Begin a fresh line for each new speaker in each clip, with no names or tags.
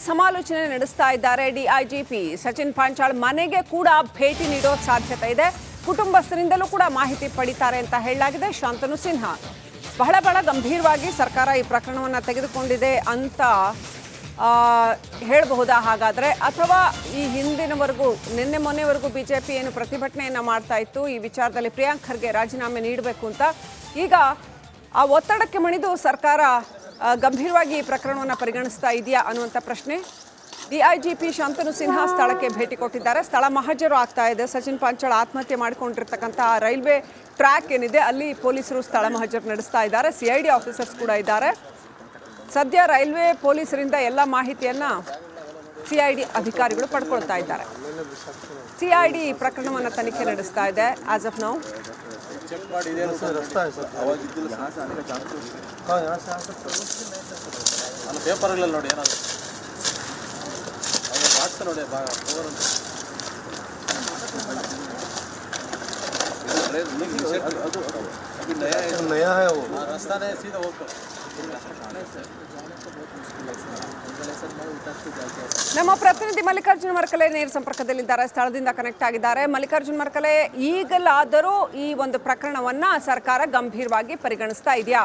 ಸಮಾಲೋಚನೆ ನಡೆಸ್ತಾ ಇದ್ದಾರೆ ಡಿಐಜಿಪಿ ಸಚಿನ್ ಪಾಂಚಾಳ್ ಮನೆಗೆ ಕೂಡ ಭೇಟಿ ನೀಡೋ ಸಾಧ್ಯತೆ ಇದೆ. ಕುಟುಂಬಸ್ಥರಿಂದಲೂ ಕೂಡ ಮಾಹಿತಿ ಪಡಿತಾರೆ ಅಂತ ಹೇಳಲಾಗಿದೆ. ಶಾಂತನು ಸಿನ್ಹಾ ಬಹಳ ಗಂಭೀರವಾಗಿ ಸರ್ಕಾರ ಈ ಪ್ರಕರಣವನ್ನು ತೆಗೆದುಕೊಂಡಿದೆ ಅಂತ ಹೇಳಬಹುದಾ ಹಾಗಾದ್ರೆ, ಅಥವಾ ಈ ಹಿಂದಿನವರೆಗೂ ನಿನ್ನೆ ಮೊನ್ನೆವರೆಗೂ ಬಿಜೆಪಿ ಏನು ಪ್ರತಿಭಟನೆಯನ್ನ ಮಾಡ್ತಾ ಇತ್ತು ಈ ವಿಚಾರದಲ್ಲಿ ಪ್ರಿಯಾಂಕ್ ಖರ್ಗೆ ರಾಜೀನಾಮೆ ನೀಡಬೇಕು ಅಂತ, ಈಗ ಆ ಒತ್ತಡಕ್ಕೆ ಮಣಿದು ಸರ್ಕಾರ ಗಂಭೀರವಾಗಿ ಈ ಪ್ರಕರಣವನ್ನು ಪರಿಗಣಿಸ್ತಾ ಇದೆಯಾ ಅನ್ನುವಂಥ ಪ್ರಶ್ನೆ. ಡಿಐಜಿಪಿ ಶಾಂತನು ಸಿನ್ಹಾ ಸ್ಥಳಕ್ಕೆ ಭೇಟಿ ಕೊಟ್ಟಿದ್ದಾರೆ. ಸ್ಥಳ ಮಹಜರು ಆಗ್ತಾ ಇದೆ. ಸಚಿನ್ ಪಾಂಚಾಳ್ ಆತ್ಮಹತ್ಯೆ ಮಾಡಿಕೊಂಡಿರ್ತಕ್ಕಂಥ ರೈಲ್ವೆ ಟ್ರ್ಯಾಕ್ ಏನಿದೆ ಅಲ್ಲಿ ಪೊಲೀಸರು ಸ್ಥಳ ಮಹಜರು ನಡೆಸ್ತಾ ಇದ್ದಾರೆ. ಸಿಐಡಿ ಆಫೀಸರ್ಸ್ ಕೂಡ ಇದ್ದಾರೆ. ಸದ್ಯ ರೈಲ್ವೆ ಪೊಲೀಸರಿಂದ ಎಲ್ಲ ಮಾಹಿತಿಯನ್ನು ಸಿಐಡಿ ಅಧಿಕಾರಿಗಳು ಪಡ್ಕೊಳ್ತಾ ಇದ್ದಾರೆ. ಸಿಐಡಿ ಪ್ರಕರಣವನ್ನು ತನಿಖೆ ನಡೆಸ್ತಾ ಇದೆ ಆಸ್ ಆಫ್ ನೌ.
ನೋಡಿ नया है वो रास्ता नहीं सीधा वो
ನಮ್ಮ ಪ್ರತಿನಿಧಿ ಮಲ್ಲಿಕಾರ್ಜುನ್ ಮರ್ಕಲೆ ನೇರ ಸಂಪರ್ಕದಲ್ಲಿದ್ದಾರೆ, ಸ್ಥಳದಿಂದ ಕನೆಕ್ಟ್ ಆಗಿದ್ದಾರೆ. ಮಲ್ಲಿಕಾರ್ಜುನ್ ಮರ್ಕಲೆ, ಈಗಲಾದರೂ ಈ ಒಂದು ಪ್ರಕರಣವನ್ನ ಸರ್ಕಾರ ಗಂಭೀರವಾಗಿ ಪರಿಗಣಿಸ್ತಾ ಇದೆಯಾ?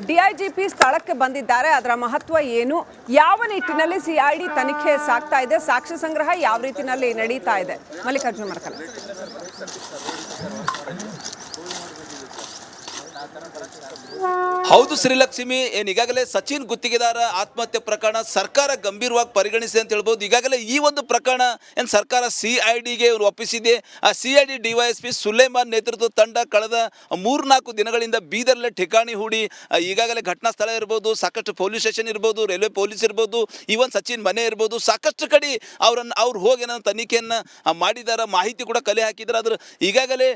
ಡಿಐಜಿಪಿ ಸ್ಥಳಕ್ಕೆ ಬಂದಿದ್ದಾರೆ, ಅದರ ಮಹತ್ವ ಏನು? ಯಾವ ನಿಟ್ಟಿನಲ್ಲಿ ಸಿಐಡಿ ತನಿಖೆ ಸಾಗ್ತಾ ಇದೆ? ಸಾಕ್ಷ್ಯ ಸಂಗ್ರಹ ಯಾವ ರೀತಿಯಲ್ಲಿ ನಡೀತಾ ಇದೆ? ಮಲ್ಲಿಕಾರ್ಜುನ್ ಮರ್ಕಲೆ.
ಹೌದು ಶ್ರೀಲಕ್ಷ್ಮಿ, ಈಗಾಗಲೇ ಸಚಿನ್ ಗುತ್ತಿಗೆದಾರ ಆತ್ಮಹತ್ಯೆ ಪ್ರಕರಣ ಸರ್ಕಾರ ಗಂಭೀರವಾಗಿ ಪರಿಗಣಿಸಿದೆ ಅಂತ ಹೇಳ್ಬೋದು. ಈಗಾಗಲೇ ಈ ಒಂದು ಪ್ರಕರಣ ಏನು ಸರ್ಕಾರ ಸಿಐಡಿಗೆ ಒಪ್ಪಿಸಿದೆ. ಆ ಸಿಐಡಿ ಡಿವೈಎಸ್ಪಿ ಸುಲೇಮಾನ್ ನೇತೃತ್ವದ ತಂಡ ಕಳೆದ 3-4 ದಿನಗಳಿಂದ ಬೀದರ್ಲೆ ಠಿಕಾಣಿ ಹೂಡಿ ಈಗಾಗಲೇ ಘಟನಾ ಸ್ಥಳ ಇರ್ಬೋದು, ಸಾಕಷ್ಟು ಪೊಲೀಸ್ ಸ್ಟೇಷನ್ ಇರ್ಬೋದು, ರೈಲ್ವೆ ಪೊಲೀಸ್ ಇರ್ಬೋದು, ಈವನ್ ಸಚಿನ್ ಮನೆ ಇರ್ಬೋದು, ಸಾಕಷ್ಟು ಕಡೆ ಅವ್ರು ಹೋಗಿ ಏನೋ ತನಿಖೆಯನ್ನು ಮಾಡಿದಾರ, ಮಾಹಿತಿ ಕೂಡ ಕಲೆ ಹಾಕಿದ್ದಾರೆ. ಅದ್ರ ಈಗಾಗಲೇ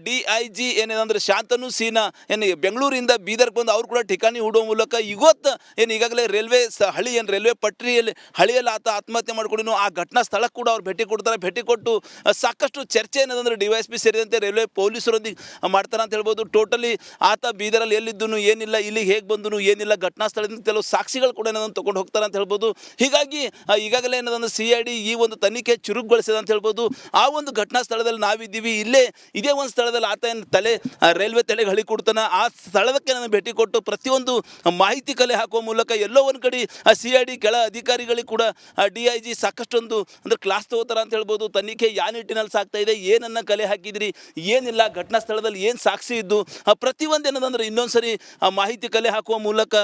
ಡಿಐಜಿ ಏನೇನಂದ್ರೆ ಶಾಂತನು ಸಿನ್ಹಾ ಏನು ಬೆಂಗಳೂರಿಂದ ಬೀದರ್ಗೆ ಬಂದು ಅವ್ರು ಕೂಡ ಠಿಕಾಣಿ ಹೂಡುವ ಮೂಲಕ ಇವತ್ತು ಏನು ಈಗಾಗಲೇ ರೈಲ್ವೆ ರೈಲ್ವೆ ಪಟ್ರಿಯಲ್ಲಿ ಹಳಿಯಲ್ಲಿ ಆತ್ಮಹತ್ಯೆ ಮಾಡ್ಕೊಂಡಿನೋ ಆ ಘಟನಾ ಸ್ಥಳಕ್ಕೆ ಕೂಡ ಅವ್ರು ಭೇಟಿ ಕೊಡ್ತಾರೆ. ಭೇಟಿ ಕೊಟ್ಟು ಸಾಕಷ್ಟು ಚರ್ಚೆ ಏನಂದ್ರೆ ಡಿವೈಎಸ್ಪಿ ಸೇರಿದಂತೆ ರೈಲ್ವೆ ಪೊಲೀಸರೊಂದಿಗೆ ಮಾಡ್ತಾರೆ ಅಂತ ಹೇಳ್ಬೋದು. ಟೋಟಲಿ ಆತ ಬೀದರಲ್ಲಿ ಎಲ್ಲಿದ್ದನು ಏನಿಲ್ಲ, ಇಲ್ಲಿಗೆ ಹೇಗೆ ಬಂದನು ಏನಿಲ್ಲ, ಘಟನಾ ಸ್ಥಳದಿಂದ ಕೆಲವು ಸಾಕ್ಷಿಗಳು ಕೂಡ ಏನಂದ್ರೆ ತೊಗೊಂಡು ಹೋಗ್ತಾರೆ ಅಂತ ಹೇಳ್ಬೋದು. ಹೀಗಾಗಿ ಈಗಾಗಲೇ ಏನಂದ್ರೆ ಸಿಐಡಿ ಈ ಒಂದು ತನಿಖೆ ಚುರುಕುಗೊಳಿಸಿದೆ ಅಂತ ಹೇಳ್ಬೋದು. ಆ ಒಂದು ಘಟನಾ ಸ್ಥಳದಲ್ಲಿ ನಾವಿದ್ದೀವಿ, ಇದೇ ಒಂದು ಸ್ಥಳದಲ್ಲಿ ಆತ ಏನು ರೈಲ್ವೆ ತಲೆಗೆ ಹಳಿ ಕೊಡ್ತಾನೆ. ಆ ಸ್ಥಳಕ್ಕೆ ನಾನು ಭೇಟಿ ಕೊಟ್ಟು ಪ್ರತಿಯೊಂದು ಮಾಹಿತಿ ಕಲೆ ಹಾಕುವ ಮೂಲಕ ಎಲ್ಲೋ ಒಂದು ಕಡೆ ಸಿಐಡಿ ಕೆಳ ಅಧಿಕಾರಿಗಳಿಗೆ ಕೂಡ ಡಿಐಜಿ ಸಾಕಷ್ಟೊಂದು ಅಂದ್ರೆ ಕ್ಲಾಸ್ ತಗೋತಾರ ಅಂತ ಹೇಳ್ಬೋದು. ತನಿಖೆ ಯಾವ ನಿಟ್ಟಿನಲ್ಲಿ ಸಾಗ್ತಾ ಇದೆ, ಏನನ್ನ ಕಲೆ ಹಾಕಿದ್ರಿ, ಏನಿಲ್ಲ, ಘಟನಾ ಸ್ಥಳದಲ್ಲಿ ಏನು ಸಾಕ್ಷಿ ಇದ್ದು, ಪ್ರತಿಯೊಂದು ಏನದಂದ್ರೆ ಇನ್ನೊಂದ್ಸರಿ ಮಾಹಿತಿ ಕಲೆ ಹಾಕುವ ಮೂಲಕ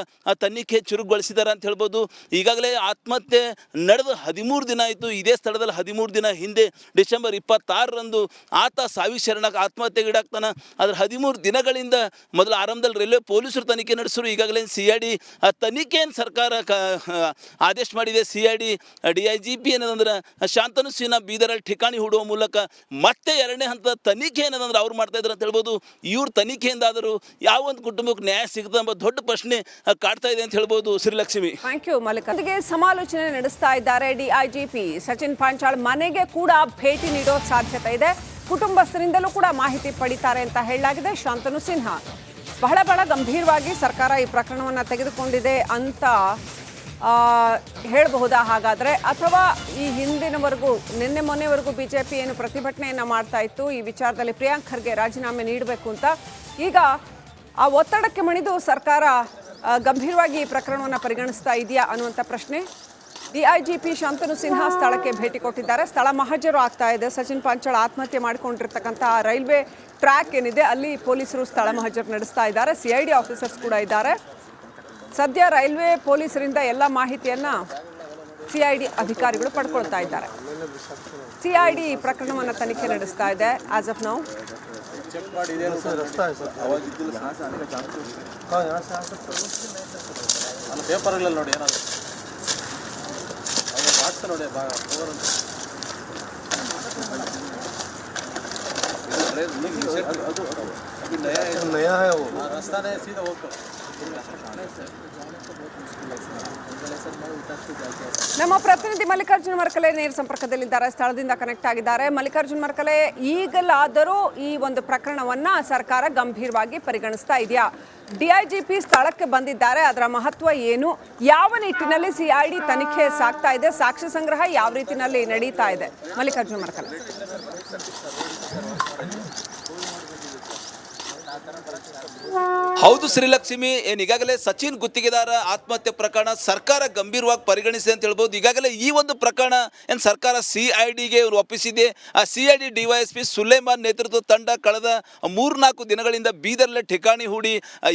ತನಿಖೆ ಚುರುಕುಗೊಳಿಸಿದಾರೆ ಅಂತ ಹೇಳ್ಬೋದು. ಈಗಾಗಲೇ ಆತ್ಮಹತ್ಯೆ ನಡೆದು 13 ದಿನ ಆಯಿತು. ಇದೇ ಸ್ಥಳದಲ್ಲಿ 13 ದಿನ ಹಿಂದೆ ಡಿಸೆಂಬರ್ 26ರಂದು ಆತ ಸಾವಿಗೆ ಆತ್ಮಹತ್ಯೆಗೀಡಾಗ್ತಾನೆ. ಅದ್ರ 13 ದಿನಗಳಿಂದ ಮೊದಲು ಆರಂಭದಲ್ಲಿ ರೈಲ್ವೆ ಪೊಲೀಸರು ತನಿಖೆ ನಡೆಸಿದ್ರು. ಈಗಾಗಲೇ ಸಿಐಡಿ ತನಿಖೆಯನ್ನು ಸರ್ಕಾರ ಆದೇಶ ಮಾಡಿದೆ. ಸಿಐಡಿ ಡಿಐಜಿಪಿ ಏನದಂದ್ರೆ ಶಾಂತನು ಸಿನ್ಹಾ ಬೀದರಲ್ಲಿ ಠಿಕಾಣಿ ಹೂಡುವ ಮೂಲಕ ಮತ್ತೆ 2ನೇ ಹಂತದ ತನಿಖೆ ಏನದಂದ್ರೆ ಅವ್ರು ಮಾಡ್ತಾ ಇದ್ರು ಅಂತ ಹೇಳ್ಬೋದು. ಇವ್ರ ತನಿಖೆಯಿಂದ ಆದರೂ ಯಾವ ಒಂದು ಕುಟುಂಬಕ್ಕೆ ನ್ಯಾಯ ಸಿಗುತ್ತೆ ಎಂಬ ದೊಡ್ಡ ಪ್ರಶ್ನೆ ಕಾಡ್ತಾ ಇದೆ ಅಂತ ಹೇಳ್ಬೋದು. Srilakshmi,
thank you Mallika. ಸಮಾಲೋಚನೆ ನಡೆಸ್ತಾ ಇದ್ದಾರೆ ಡಿಐಜಿಪಿ ಸಚಿನ್ ಪಾಂಚಾಳ್ ಮನೆಗೆ ಕೂಡ ಭೇಟಿ ನೀಡೋ ಸಾಧ್ಯತೆ ಇದೆ. ಕುಟುಂಬಸ್ಥರಿಂದಲೂ ಕೂಡ ಮಾಹಿತಿ ಪಡಿತಾರೆ ಅಂತ ಹೇಳಲಾಗಿದೆ. ಶಾಂತನು ಸಿನ್ಹಾ ಬಹಳ ಗಂಭೀರವಾಗಿ ಸರ್ಕಾರ ಈ ಪ್ರಕರಣವನ್ನು ತೆಗೆದುಕೊಂಡಿದೆ ಅಂತ ಹೇಳಬಹುದಾ ಹಾಗಾದ್ರೆ, ಅಥವಾ ಈ ಹಿಂದಿನವರೆಗೂ ನಿನ್ನೆ ಮೊನ್ನೆವರೆಗೂ ಬಿಜೆಪಿ ಏನು ಪ್ರತಿಭಟನೆಯನ್ನ ಮಾಡ್ತಾ ಇತ್ತು ಈ ವಿಚಾರದಲ್ಲಿ ಪ್ರಿಯಾಂಕ್ ಖರ್ಗೆ ರಾಜೀನಾಮೆ ನೀಡಬೇಕು ಅಂತ, ಈಗ ಆ ಒತ್ತಡಕ್ಕೆ ಮಣಿದು ಸರ್ಕಾರ ಗಂಭೀರವಾಗಿ ಈ ಪ್ರಕರಣವನ್ನು ಪರಿಗಣಿಸ್ತಾ ಇದೆಯಾ ಅನ್ನುವಂಥ ಪ್ರಶ್ನೆ. ಡಿಐಜಿಪಿ ಶಾಂತನು ಸಿನ್ಹಾ ಸ್ಥಳಕ್ಕೆ ಭೇಟಿ ಕೊಟ್ಟಿದ್ದಾರೆ. ಸ್ಥಳ ಮಹಜರು ಆಗ್ತಾ ಇದೆ. ಸಚಿನ್ ಪಾಂಚಾಳ್ ಆತ್ಮಹತ್ಯೆ ಮಾಡಿಕೊಂಡಿರ್ತಕ್ಕಂಥ ರೈಲ್ವೆ ಟ್ರ್ಯಾಕ್ ಏನಿದೆ ಅಲ್ಲಿ ಪೊಲೀಸರು ಸ್ಥಳ ಮಹಜರು ನಡೆಸ್ತಾ ಇದ್ದಾರೆ. ಸಿಐಡಿ ಆಫೀಸರ್ಸ್ ಕೂಡ ಇದ್ದಾರೆ. ಸದ್ಯ ರೈಲ್ವೆ ಪೊಲೀಸರಿಂದ ಎಲ್ಲ ಮಾಹಿತಿಯನ್ನು ಸಿಐಡಿ ಅಧಿಕಾರಿಗಳು ಪಡ್ಕೊಳ್ತಾ ಇದ್ದಾರೆ. ಸಿಐಡಿ ಪ್ರಕರಣವನ್ನು ತನಿಖೆ ನಡೆಸ್ತಾ ಇದೆ ಆಸ್ ಆಫ್ ನೌ.
ನೋಡಿ ನೋಡಿ नया है वो रास्ता नहीं सीधा वो
ನಮ್ಮ ಪ್ರತಿನಿಧಿ ಮಲ್ಲಿಕಾರ್ಜುನ್ ಮರ್ಕಲೆ ನೇರ ಸಂಪರ್ಕದಲ್ಲಿದ್ದಾರೆ, ಸ್ಥಳದಿಂದ ಕನೆಕ್ಟ್ ಆಗಿದ್ದಾರೆ. ಮಲ್ಲಿಕಾರ್ಜುನ್ ಮರ್ಕಲೆ, ಈಗಲಾದರೂ ಈ ಒಂದು ಪ್ರಕರಣವನ್ನ ಸರ್ಕಾರ ಗಂಭೀರವಾಗಿ ಪರಿಗಣಿಸ್ತಾ ಇದೆಯಾ? ಡಿಐಜಿಪಿ ಸ್ಥಳಕ್ಕೆ ಬಂದಿದ್ದಾರೆ, ಅದರ ಮಹತ್ವ ಏನು? ಯಾವ ನಿಟ್ಟಿನಲ್ಲಿ ಸಿಐಡಿ ತನಿಖೆ ಸಾಗ್ತಾ ಇದೆ? ಸಾಕ್ಷ್ಯ ಸಂಗ್ರಹ ಯಾವ ರೀತಿಯಲ್ಲಿ ನಡೀತಾ ಇದೆ? ಮಲ್ಲಿಕಾರ್ಜುನ್ ಮರ್ಕಲೆ.
ಹೌದು ಶ್ರೀಲಕ್ಷ್ಮಿ, ಈಗಾಗಲೇ ಸಚಿನ್ ಗುತ್ತಿಗೆದಾರ ಆತ್ಮಹತ್ಯೆ ಪ್ರಕರಣ ಸರ್ಕಾರ ಗಂಭೀರವಾಗಿ ಪರಿಗಣಿಸಿದೆ ಅಂತ ಹೇಳ್ಬೋದು. ಈಗಾಗಲೇ ಈ ಒಂದು ಪ್ರಕರಣ ಸರ್ಕಾರ ಸಿಐಡಿಗೆ ಒಪ್ಪಿಸಿದೆ. ಆ ಸಿಐಡಿ ಡಿವೈಎಸ್ಪಿ ಸುಲೇಮಾನ್ ನೇತೃತ್ವದ ತಂಡ ಕಳೆದ 3-4 ದಿನಗಳಿಂದ ಬೀದರ್ಲೆ ಠಿಕಾಣಿ ಹೂಡಿ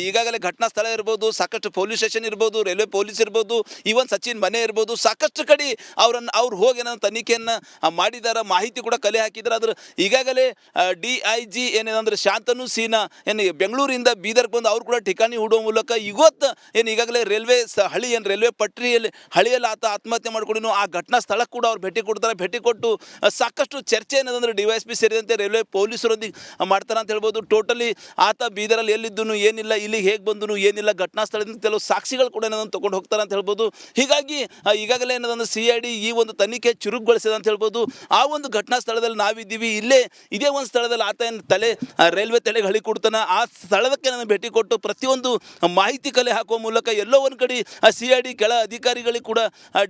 ಈಗಾಗಲೇ ಘಟನಾ ಸ್ಥಳ ಇರ್ಬೋದು, ಸಾಕಷ್ಟು ಪೊಲೀಸ್ ಸ್ಟೇಷನ್ ಇರ್ಬೋದು, ರೈಲ್ವೆ ಪೊಲೀಸ್ ಇರ್ಬೋದು, ಈವನ್ ಸಚಿನ್ ಮನೆ ಇರ್ಬೋದು, ಸಾಕಷ್ಟು ಕಡೆ ಅವ್ರು ಹೋಗಿ ಏನೋ ತನಿಖೆಯನ್ನು ಮಾಡಿದಾರ, ಮಾಹಿತಿ ಕೂಡ ಕಲೆ ಹಾಕಿದ್ದಾರೆ. ಅದ್ರ ಈಗಾಗಲೇ DIG ಏನೇನಂದ್ರೆ ಶಾಂತನು ಸೀನಾ ಬೆಂಗಳೂರಿಂದ ಬೀದರ್ಗೆ ಬಂದು ಅವ್ರು ಕೂಡ ಠಿಕಾಣಿ ಹೂಡುವ ಮೂಲಕ ಇವತ್ತು ಈಗಾಗಲೇ ರೈಲ್ವೆ ಪಟ್ರಿಯಲ್ಲಿ ಹಳಿಯಲ್ಲಿ ಆತ್ಮಹತ್ಯೆ ಮಾಡ್ಕೊಂಡು ಆ ಘಟನಾ ಸ್ಥಳಕ್ಕೆ ಕೂಡ ಅವ್ರು ಭೇಟಿ ಕೊಡ್ತಾರೆ. ಭೇಟಿ ಕೊಟ್ಟು ಸಾಕಷ್ಟು ಚರ್ಚೆ ಏನದಂದ್ರೆ DYSP ಸೇರಿದಂತೆ ರೈಲ್ವೆ ಪೊಲೀಸರೊಂದಿಗೆ ಮಾಡ್ತಾರೆ ಅಂತ ಹೇಳ್ಬೋದು. ಟೋಟಲಿ ಆತ ಬೀದರಲ್ಲಿ ಎಲ್ಲಿದ್ದನು, ಏನಿಲ್ಲ, ಇಲ್ಲಿಗೆ ಹೇಗೆ ಬಂದನು, ಏನಿಲ್ಲ, ಘಟನಾ ಸ್ಥಳದಿಂದ ಕೆಲವು ಸಾಕ್ಷಿಗಳು ಕೂಡ ಏನದನ್ನು ತೊಗೊಂಡು ಹೋಗ್ತಾರೆ ಅಂತ ಹೇಳ್ಬೋದು. ಹೀಗಾಗಿ ಈಗಾಗಲೇ ಏನದಂದ್ರೆ CID ಈ ಒಂದು ತನಿಖೆ ಚುರುಕುಗೊಳಿಸಿದೆ ಅಂತ ಹೇಳ್ಬೋದು. ಆ ಒಂದು ಘಟನಾ ಸ್ಥಳದಲ್ಲಿ ನಾವಿದ್ದೀವಿ, ಇದೇ ಒಂದು ಸ್ಥಳದಲ್ಲಿ ಆತ ರೈಲ್ವೆ ತಲೆಗೆ ಹಳಿ ಕೊಡ್ತಾನೆ. ಆ ಸ್ಥಳಕ್ಕೆ ನಾನು ಭೇಟಿ ಕೊಟ್ಟು ಪ್ರತಿಯೊಂದು ಮಾಹಿತಿ ಕಲೆ ಹಾಕುವ ಮೂಲಕ ಎಲ್ಲೋ ಒಂದು ಕಡೆ CID ಕೆಳ ಅಧಿಕಾರಿಗಳಿಗೆ ಕೂಡ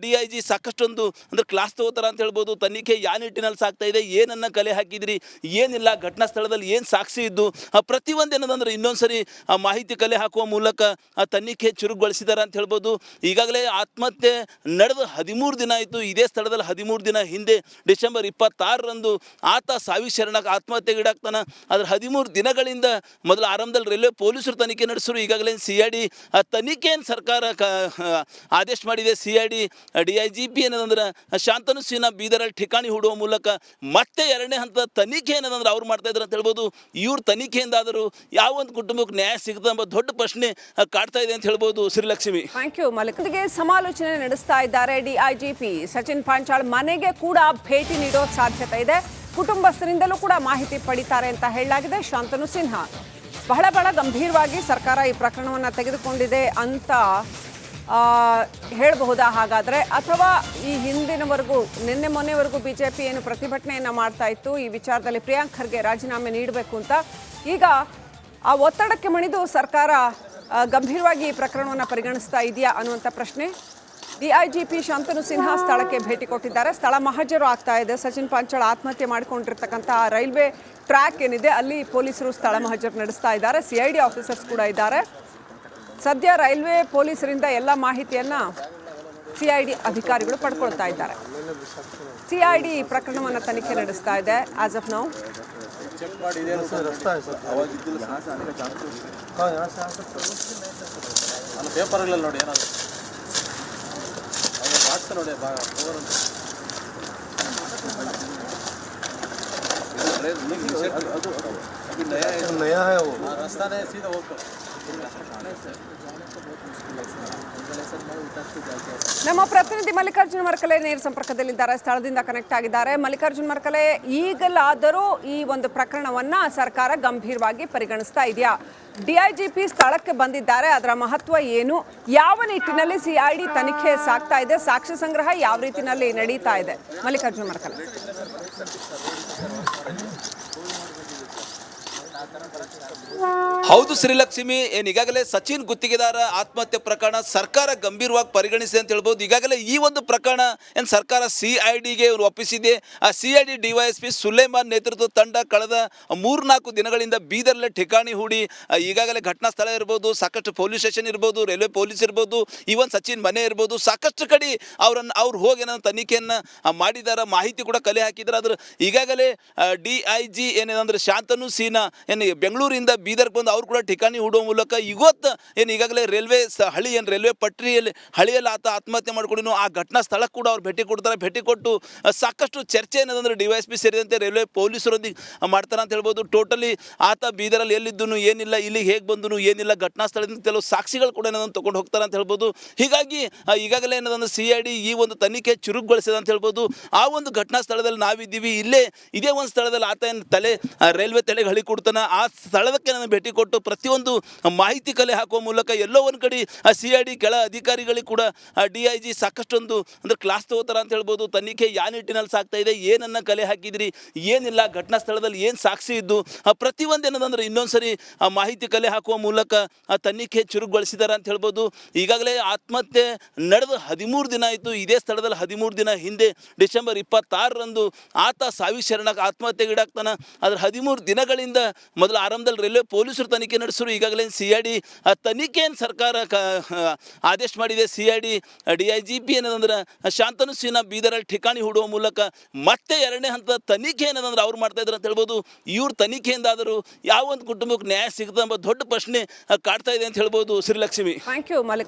DIG ಸಾಕಷ್ಟೊಂದು ಅಂದ್ರೆ ಕ್ಲಾಸ್ ತಗೋತಾರ ಅಂತ ಹೇಳ್ಬೋದು. ತನಿಖೆ ಯಾವ ನಿಟ್ಟಿನಲ್ಲಿ ಸಾಗ್ತಾ ಇದೆ, ಏನನ್ನ ಕಲೆ ಹಾಕಿದ್ರಿ, ಏನಿಲ್ಲ, ಘಟನಾ ಸ್ಥಳದಲ್ಲಿ ಏನು ಸಾಕ್ಷಿ ಇದ್ದು, ಪ್ರತಿಯೊಂದು ಏನದಂದ್ರೆ ಇನ್ನೊಂದ್ಸರಿ ಮಾಹಿತಿ ಕಲೆ ಹಾಕುವ ಮೂಲಕ ತನಿಖೆ ಚುರುಕುಗೊಳಿಸಿದಾರೆ ಅಂತ ಹೇಳ್ಬೋದು. ಈಗಾಗಲೇ ಆತ್ಮಹತ್ಯೆ ನಡೆದು 13 ದಿನ ಆಯಿತು. ಇದೇ ಸ್ಥಳದಲ್ಲಿ 13 ದಿನ ಹಿಂದೆ ಡಿಸೆಂಬರ್ 26ರಂದು ಆತ ಸಾವಿಗೆ ಶರಣಕ್ಕೆ ಆತ್ಮಹತ್ಯೆಗೀಡಾಗ್ತಾನೆ. ಅದ್ರ 13 ದಿನಗಳಿಂದ ಮೊದಲು ಆರಂಭದಲ್ಲಿ ರೈಲ್ವೆ ಪೊಲೀಸರು ತನಿಖೆ ನಡೆಸಿದ್ರು. ಈಗಾಗಲೇ CID ತನಿಖೆಯನ್ನು ಸರ್ಕಾರ ಆದೇಶ ಮಾಡಿದೆ. CID DIGP ಏನದಂದ್ರೆ ಶಾಂತನು ಸೀನಾ ಬೀದರಲ್ಲಿ ಠಿಕಾಣಿ ಹೂಡುವ ಮೂಲಕ ಮತ್ತೆ 2ನೇ ಹಂತದ ತನಿಖೆ ಏನದಂದ್ರೆ ಅವ್ರು ಮಾಡ್ತಾ ಇದ್ರು ಅಂತ ಹೇಳ್ಬೋದು. ಇವ್ರ ತನಿಖೆಯಿಂದಾದರೂ ಯಾವ ಒಂದು ಕುಟುಂಬಕ್ಕೆ ನ್ಯಾಯ ಸಿಗುತ್ತೆ ಎಂಬ ದೊಡ್ಡ ಪ್ರಶ್ನೆ ಕಾಡ್ತಾ ಇದೆ ಅಂತ ಹೇಳ್ಬೋದು. Srilakshmi,
thank you. ಮಲ್ಲಿಕಾರ್ಜುನ್ಗೆ ಸಮಾಲೋಚನೆ ನಡೆಸ್ತಾ ಇದ್ದಾರೆ DIGP. ಸಚಿನ್ ಪಾಂಚಾಳ್ ಮನೆಗೆ ಕೂಡ ಭೇಟಿ ನೀಡೋ ಸಾಧ್ಯತೆ ಇದೆ. ಕುಟುಂಬಸ್ಥರಿಂದಲೂ ಕೂಡ ಮಾಹಿತಿ ಪಡಿತಾರೆ ಅಂತ ಹೇಳಲಾಗಿದೆ. ಶಾಂತನು ಸಿನ್ಹಾ ಬಹಳ ಗಂಭೀರವಾಗಿ ಸರ್ಕಾರ ಈ ಪ್ರಕರಣವನ್ನು ತೆಗೆದುಕೊಂಡಿದೆ ಅಂತ ಹೇಳಬಹುದಾ ಹಾಗಾದರೆ? ಅಥವಾ ಈ ಹಿಂದಿನವರೆಗೂ ನಿನ್ನೆ ಮೊನ್ನೆವರೆಗೂ BJP ಏನು ಪ್ರತಿಭಟನೆಯನ್ನು ಮಾಡ್ತಾ ಇತ್ತು ಈ ವಿಚಾರದಲ್ಲಿ ಪ್ರಿಯಾಂಕ್ ಖರ್ಗೆ ರಾಜೀನಾಮೆ ನೀಡಬೇಕು ಅಂತ, ಈಗ ಆ ಒತ್ತಡಕ್ಕೆ ಮಣಿದು ಸರ್ಕಾರ ಗಂಭೀರವಾಗಿ ಈ ಪ್ರಕರಣವನ್ನು ಪರಿಗಣಿಸ್ತಾ ಇದೆಯಾ ಅನ್ನುವಂಥ ಪ್ರಶ್ನೆ. DIGP ಶಾಂತನು ಸಿನ್ಹಾ ಸ್ಥಳಕ್ಕೆ ಭೇಟಿ ಕೊಟ್ಟಿದ್ದಾರೆ. ಸ್ಥಳ ಮಹಜರು ಆಗ್ತಾ ಇದೆ. ಸಚಿನ್ ಪಾಂಚಾಳ್ ಆತ್ಮಹತ್ಯೆ ಮಾಡಿಕೊಂಡಿರ್ತಕ್ಕಂಥ ರೈಲ್ವೆ ಟ್ರ್ಯಾಕ್ ಏನಿದೆ ಅಲ್ಲಿ ಪೊಲೀಸರು ಸ್ಥಳ ಮಹಜರು ನಡೆಸ್ತಾ ಇದ್ದಾರೆ. CID ಆಫೀಸರ್ಸ್ ಕೂಡ ಇದ್ದಾರೆ. ಸದ್ಯ ರೈಲ್ವೆ ಪೊಲೀಸರಿಂದ ಎಲ್ಲ ಮಾಹಿತಿಯನ್ನು CID ಅಧಿಕಾರಿಗಳು ಪಡ್ಕೊಳ್ತಾ ಇದ್ದಾರೆ. CID ಪ್ರಕರಣವನ್ನು ತನಿಖೆ ನಡೆಸ್ತಾ ಇದೆ ಆಸ್ ಆಫ್ ನೌ.
ಪೇಪರ್ಗಳಲ್ಲಿ ನೋಡಿ ಏನಾದ್ರು ಬಾಕ್ಸ್ ನೋಡಿ नया है वो रास्ता नहीं सीधा होकर
ನಮ್ಮ ಪ್ರತಿನಿಧಿ ಮಲ್ಲಿಕಾರ್ಜುನ್ ಮರ್ಕಲೆ ನೇರ ಸಂಪರ್ಕದಲ್ಲಿದ್ದಾರೆ, ಸ್ಥಳದಿಂದ ಕನೆಕ್ಟ್ ಆಗಿದ್ದಾರೆ. ಮಲ್ಲಿಕಾರ್ಜುನ್ ಮರ್ಕಲೆ, ಈಗಲಾದರೂ ಈ ಒಂದು ಪ್ರಕರಣವನ್ನ ಸರ್ಕಾರ ಗಂಭೀರವಾಗಿ ಪರಿಗಣಿಸ್ತಾ ಇದೆಯಾ? DIGP ಸ್ಥಳಕ್ಕೆ ಬಂದಿದ್ದಾರೆ, ಅದರ ಮಹತ್ವ ಏನು? ಯಾವ ನಿಟ್ಟಿನಲ್ಲಿ CID ತನಿಖೆ ಸಾಗ್ತಾ ಇದೆ? ಸಾಕ್ಷ್ಯ ಸಂಗ್ರಹ ಯಾವ ರೀತಿಯಲ್ಲಿ ನಡೀತಾ ಇದೆ? ಮಲ್ಲಿಕಾರ್ಜುನ್ ಮರ್ಕಲೆ.
ಹೌದು ಶ್ರೀಲಕ್ಷ್ಮಿ, ಈಗಾಗಲೇ ಸಚಿನ್ ಗುತ್ತಿಗೆದಾರ ಆತ್ಮಹತ್ಯೆ ಪ್ರಕರಣ ಸರ್ಕಾರ ಗಂಭೀರವಾಗಿ ಪರಿಗಣಿಸಿದೆ ಅಂತ ಹೇಳ್ಬೋದು. ಈಗಾಗಲೇ ಈ ಒಂದು ಪ್ರಕರಣ ಸರ್ಕಾರ CIDಗೆ ಒಪ್ಪಿಸಿದೆ. ಆ CID DYSP ಸುಲೇಮಾನ್ ನೇತೃತ್ವದ ತಂಡ ಕಳೆದ 3-4 ದಿನಗಳಿಂದ ಬೀದರ್ಲೆ ಠಿಕಾಣಿ ಹೂಡಿ ಈಗಾಗಲೇ ಘಟನಾ ಸ್ಥಳ ಇರ್ಬೋದು, ಸಾಕಷ್ಟು ಪೊಲೀಸ್ ಸ್ಟೇಷನ್ ಇರ್ಬೋದು, ರೈಲ್ವೆ ಪೊಲೀಸ್ ಇರ್ಬೋದು, ಈವನ್ ಸಚಿನ್ ಮನೆ ಇರ್ಬೋದು, ಸಾಕಷ್ಟು ಕಡೆ ಅವ್ರು ಹೋಗಿ ಏನೋ ತನಿಖೆಯನ್ನು ಮಾಡಿದಾರ, ಮಾಹಿತಿ ಕೂಡ ಕಲೆ ಹಾಕಿದ್ದಾರೆ. ಅದ್ರ ಈಗಾಗಲೇ DIG ಏನೇನಂದ್ರೆ ಶಾಂತನು ಸೀನಾ ಬೆಂಗಳೂರಿಂದ ಬೀದರ್ಗೆ ಬಂದು ಅವ್ರು ಕೂಡ ಠಿಕಾಣಿ ಹೂಡುವ ಮೂಲಕ ಇವತ್ತು ಈಗಾಗಲೇ ರೈಲ್ವೆ ಪಟ್ರಿಯಲ್ಲಿ ಹಳಿಯಲ್ಲಿ ಆತ್ಮಹತ್ಯೆ ಮಾಡ್ಕೊಂಡು ಆ ಘಟನಾ ಸ್ಥಳಕ್ಕೆ ಕೂಡ ಅವ್ರು ಭೇಟಿ ಕೊಡ್ತಾರೆ. ಭೇಟಿ ಕೊಟ್ಟು ಸಾಕಷ್ಟು ಚರ್ಚೆ ಏನದಂದ್ರೆ DYSP ಸೇರಿದಂತೆ ರೈಲ್ವೆ ಪೊಲೀಸರೊಂದಿಗೆ ಮಾಡ್ತಾರೆ ಅಂತ ಹೇಳ್ಬೋದು. ಟೋಟಲಿ ಆತ ಬೀದರಲ್ಲಿ ಎಲ್ಲಿದ್ದನು, ಏನಿಲ್ಲ, ಇಲ್ಲಿಗೆ ಹೇಗೆ ಬಂದನು, ಏನಿಲ್ಲ, ಘಟನಾ ಸ್ಥಳದಿಂದ ಕೆಲವು ಸಾಕ್ಷಿಗಳು ಕೂಡ ಏನದನ್ನು ತೊಗೊಂಡು ಹೋಗ್ತಾರೆ ಅಂತ ಹೇಳ್ಬೋದು. ಹೀಗಾಗಿ ಈಗಾಗಲೇ ಏನದಂದ್ರೆ CID ಈ ಒಂದು ತನಿಖೆ ಚುರುಕುಗೊಳಿಸಿದೆ ಅಂತ ಹೇಳ್ಬೋದು. ಆ ಒಂದು ಘಟನಾ ಸ್ಥಳದಲ್ಲಿ ನಾವಿದ್ದೀವಿ, ಇದೇ ಒಂದು ಸ್ಥಳದಲ್ಲಿ ಆತ ರೈಲ್ವೆ ತಲೆಗೆ ಹಳಿ ಕೊಡ್ತಾನೆ. ನಾನು ಆ ಸ್ಥಳಕ್ಕೆ ನಾನು ಭೇಟಿ ಕೊಟ್ಟು ಪ್ರತಿಯೊಂದು ಮಾಹಿತಿ ಕಲೆ ಹಾಕುವ ಮೂಲಕ ಎಲ್ಲೋ ಒಂದು ಕಡೆ ಆ CID ಕೆಳ ಅಧಿಕಾರಿಗಳಿಗೆ ಕೂಡ DIG ಸಾಕಷ್ಟೊಂದು ಅಂದರೆ ಕ್ಲಾಸ್ ತಗೋತಾರ ಅಂತ ಹೇಳ್ಬೋದು. ತನಿಖೆ ಯಾವ ನಿಟ್ಟಿನಲ್ಲಿ ಸಾಗ್ತಾ ಇದೆ, ಏನನ್ನ ಕಲೆ ಹಾಕಿದ್ರಿ, ಏನಿಲ್ಲ, ಘಟನಾ ಸ್ಥಳದಲ್ಲಿ ಏನು ಸಾಕ್ಷಿ ಇದ್ದು, ಪ್ರತಿಯೊಂದು ಏನದಂದ್ರೆ ಇನ್ನೊಂದ್ಸರಿ ಆ ಮಾಹಿತಿ ಕಲೆ ಹಾಕುವ ಮೂಲಕ ಆ ತನಿಖೆ ಚುರುಕುಗೊಳಿಸಿದ್ದಾರೆ ಅಂತ ಹೇಳ್ಬೋದು. ಈಗಾಗಲೇ ಆತ್ಮಹತ್ಯೆ ನಡೆದು 13 ದಿನ ಆಯಿತು. ಇದೇ ಸ್ಥಳದಲ್ಲಿ 13 ದಿನ ಹಿಂದೆ ಡಿಸೆಂಬರ್ 26ರಂದು ಆತ ಸಾವಿಗೆ ಶರಣಕ್ಕೆ ಆತ್ಮಹತ್ಯೆಗೀಡಾಗ್ತಾನೆ. ಅದ್ರ 13 ದಿನಗಳಿಂದ ಮೊದಲು ಆರಂಭದಲ್ಲಿ ರೈಲ್ವೆ ಪೊಲೀಸರು ತನಿಖೆ ನಡೆಸಿದ್ರು. ಈಗಾಗಲೇ CID ತನಿಖೆಯನ್ನು ಸರ್ಕಾರ ಆದೇಶ ಮಾಡಿದೆ. CID DIGP ಏನದಂದ್ರೆ ಶಾಂತನು ಸಿನ್ಹಾ ಬೀದರಲ್ಲಿ ಠಿಕಾಣಿ ಹೂಡುವ ಮೂಲಕ ಮತ್ತೆ 2ನೇ ಹಂತದ ತನಿಖೆ ಏನದಂದ್ರೆ ಅವ್ರು ಮಾಡ್ತಾ ಇದ್ರು ಅಂತ ಹೇಳ್ಬೋದು. ಇವ್ರ ತನಿಖೆಯಿಂದಾದರೂ ಯಾವ ಒಂದು ಕುಟುಂಬಕ್ಕೆ ನ್ಯಾಯ ಸಿಗ್ತದೆ ಎಂಬ ದೊಡ್ಡ ಪ್ರಶ್ನೆ ಕಾಡ್ತಾ ಇದೆ ಅಂತ ಹೇಳ್ಬೋದು. ಶ್ರೀಲಕ್ಷ್ಮಿ.
Thank you Mallikarjun.